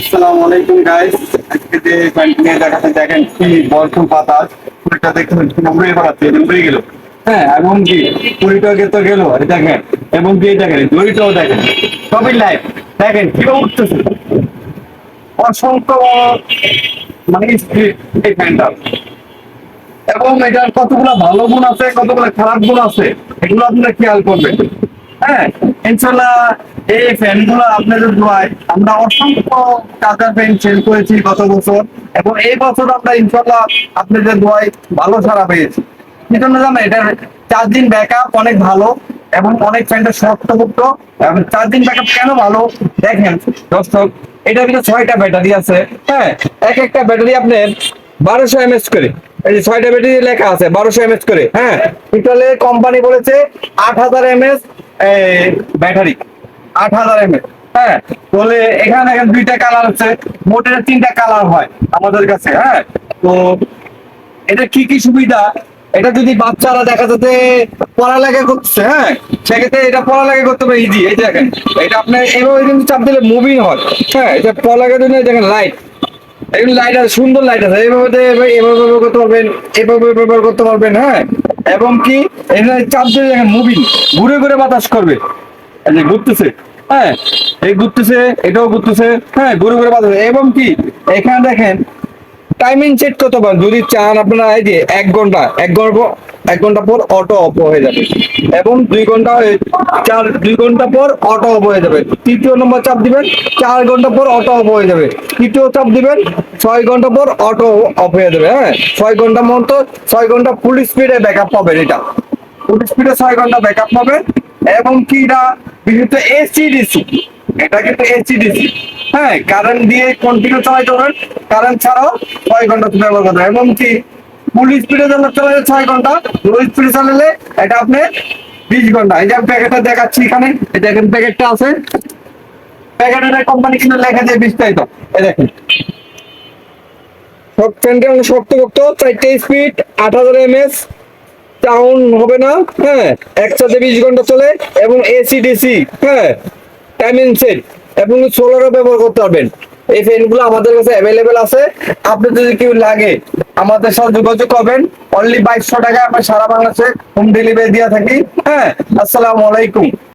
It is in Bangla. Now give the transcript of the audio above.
আসসালামু আলাইকুম গাইস। আজকে যে পয়েন্ট নিয়ে দেখাতে দেখেন কি বরফুল বাতাস, পুরীটা দেখতে উড়ে বেড়াচ্ছে, উড়ে গেল। হ্যাঁ, এবং কি পুরীটা তো গেল, এই দেখেন। এবং কি দেখেন দড়িটাও দেখেন, সবই লাইভ। দেখেন কিভাবে উঠতেছে, অসংখ্য মানে স্পিড এই ফ্যানটা। এবং এটার কতগুলো ভালো গুণ আছে, কতগুলো খারাপ গুণ আছে, এগুলো আপনারা খেয়াল করবেন। হ্যাঁ, ইনশাল্লাহ এই ফ্যান গুলো আপনাদের দোয়ায় আমরা অসংখ্য টাকা ফ্যান সেল করেছি গত বছর, এবং এই বছর আমরা ইনশাল্লাহ আপনাদের দোয়ায় ভালো সাড়া পেয়েছি। কি জন্য জানেন? এটার চার্জিং ব্যাকআপ অনেক ভালো, এবং অনেক ফ্যানটা শক্তপোক্ত। এবং চার্জিং ব্যাকআপ কেন ভালো দেখেন দর্শক, এটার ভিতরে 6টা ব্যাটারি আছে। হ্যাঁ, এক একটা ব্যাটারি আপনার 1200 mAh করে। এই যে 6টা ব্যাটারি লেখা আছে 1200 mAh করে। হ্যাঁ, তাহলে কোম্পানি বলেছে 8000 mAh ব্যাটারি, 8000 mAh। হ্যাঁ, তাহলে এখানে দেখেন 2টা কালার আছে, মোটে 3টা কালার হয় আমাদের কাছে। হ্যাঁ, তো এটা কি কি সুবিধা, এটা যদি বাচ্চারা দেখা যাচ্ছে পড়ালেখা করছে, হ্যাঁ, সেক্ষেত্রে এটা পড়ালেখা করতে পারে ইজি। এই দেখেন, এটা আপনার এভাবে কিন্তু চাপ দিলে মুভিং হয়। হ্যাঁ, এটা পড়ালেখার জন্য দেখেন লাইট, এগুলো লাইট আছে, সুন্দর লাইট আছে। এইভাবে এভাবে ব্যবহার করতে পারবেন, এভাবে ব্যবহার করতে পারবেন। হ্যাঁ, এবং কি এখানে চাপ দিয়ে দেখেন মুভিং, ঘুরে ঘুরে বাতাস করবে। এই যে ঘুরতেছে, হ্যাঁ, এই ঘুরতেছে, এটাও ঘুরতেছে। হ্যাঁ, ঘুরে ঘুরে বাতাস। এবং কি এখানে দেখেন টাইমিং সেট করতে পারেন যদি চান আপনারা। এই যে 1 ঘন্টা পর অটো অফ হয়ে যাবে, এবং 2 ঘন্টা পর অটো অফ হয়ে যাবে। তৃতীয় নম্বর চাপ দিবেন, 4 ঘন্টা পর অটো অফ হয়ে যাবে। তৃতীয় চাপ দিবেন, 6 ঘন্টা পর অটো অফ হয়ে যাবে। হ্যাঁ, 6 ঘন্টা মতো, 6 ঘন্টা ফুল স্পিডে ব্যাকআপ পাবেন। এটা ফুল স্পিডে 6 ঘন্টা ব্যাকআপ পাবেন। এবং কি এটা বিদ্যুৎ এসি ডিসি, এটা কিন্তু এসি ডিসি। হ্যাঁ, কারেন্ট দিয়ে কন্টিনিউ চালাইতে পারবেন, কারেন্ট ছাড়াও 6 ঘন্টা ব্যবহার করতে হবে। এবং কি ফুল স্পিডে চালালে 6 ঘন্টা, লো স্পিডে চালালে এটা আপনি 20 ঘন্টা। এই যে প্যাকেটটা দেখাচ্ছি এখানে, এই দেখেন প্যাকেটটা আছে, প্যাকেটের কোম্পানি কিন্তু লেখা যায় বিস্তারিত। এই দেখেন সব ফ্যানটা শক্তপোক্ত, 4টে স্পিড, 8000 mAh, টাউন হবে না। হ্যাঁ, একসাথে 20 ঘন্টা চলে, এবং এসি ডিসি। হ্যাঁ, টাইমিং সেট, এবং সোলারও ব্যবহার করতে পারবেন। এই ফ্যানগুলো আমাদের কাছে অ্যাভেলেবেল আছে। আপনি যদি কেউ লাগে আমাদের সাথে যোগাযোগ করবেন। অনলি 2200 টাকা আমরা সারা বাংলাদেশে হোম ডেলিভারি দিয়ে থাকি। হ্যাঁ, আসসালামু আলাইকুম।